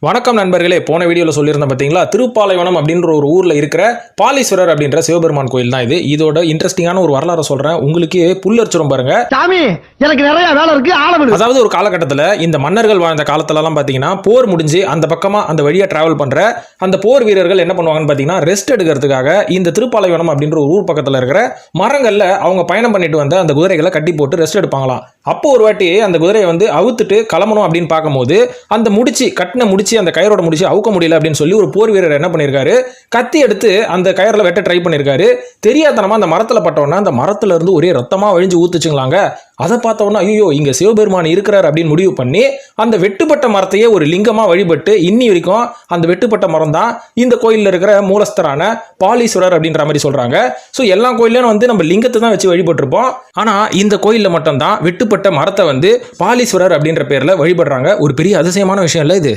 வணக்கம் நண்பர்களே, போன வீடியோவில் சொல்லியிருந்தேன் பார்த்தீங்களா, திருப்பாலைவனம் அப்படின்ற ஒரு ஊரில் இருக்கிற பாலீஸ்வரர் அப்படின்ற சிவபெருமான் கோயில் தான் இது. இதோட இன்ட்ரெஸ்டிங்கான ஒரு வரலாறு சொல்கிறேன், உங்களுக்கு புல்லரிச்சிரும் பாருங்க. சாமி, எனக்கு நிறைய வேலை இருக்கு. அதாவது ஒரு காலகட்டத்தில் இந்த மன்னர்கள் வாழ்ந்த காலத்துலலாம் பார்த்தீங்கன்னா, போர் முடிஞ்சு அந்த பக்கமாக அந்த வழியாக டிராவல் பண்ணுற அந்த போர் வீரர்கள் என்ன பண்ணுவாங்கன்னு பார்த்தீங்கன்னா, ரெஸ்ட் எடுக்கிறதுக்காக இந்த திருப்பாலைவனம் அப்படின்ற ஒரு ஊர் பக்கத்தில் இருக்கிற மரங்களில் அவங்க பயணம் பண்ணிட்டு வந்த அந்த குதிரைகளை கட்டி போட்டு ரெஸ்ட் எடுப்பாங்களாம். அப்போ ஒரு வாட்டி அந்த குதிரையை அவுத்துட்டு கிளம்பணும் அப்படின்னு பார்க்கும்போது அந்த கட்டின முடிச்சு அந்த கயரோட முடிச்சு அவுக்க முடியல அப்படின்னு சொல்லி ஒரு போர் வீரர் என்ன பண்ணிருக்காரு, கத்தி எடுத்து அந்த கயர்ல வெட்ட ட்ரை பண்ணிருக்காரு. தெரியாதனமா அந்த மரத்துல பட்டவொன்னா அந்த மரத்துல இருந்து ஒரே ரத்தமா வழிஞ்சு ஊத்துச்சுங்களாங்க. அதை பார்த்தவொன்னா ஐயோ இங்க சிவபெருமான் இருக்கிறார் அப்படின்னு முடிவு பண்ணி அந்த வெட்டுப்பட்ட மரத்தையே ஒரு லிங்கமா வழிபட்டு இன்னி வரைக்கும் அந்த வெட்டுப்பட்ட மரம் தான் இந்த கோயிலில் இருக்கிற மூலஸ்தரான பாலீஸ்வரர் அப்படின்ற மாதிரி சொல்றாங்க. ஸோ எல்லா கோயிலையும் நம்ம லிங்கத்தை தான் வச்சு வழிபட்டிருப்போம். ஆனா இந்த கோயிலில் மட்டும் தான் வெட்டுப்பட்ட மரத்தை பாலீஸ்வரர் அப்படின்ற பேர்ல வழிபடுறாங்க. ஒரு பெரிய அதிசயமான விஷயம் இல்லை இது.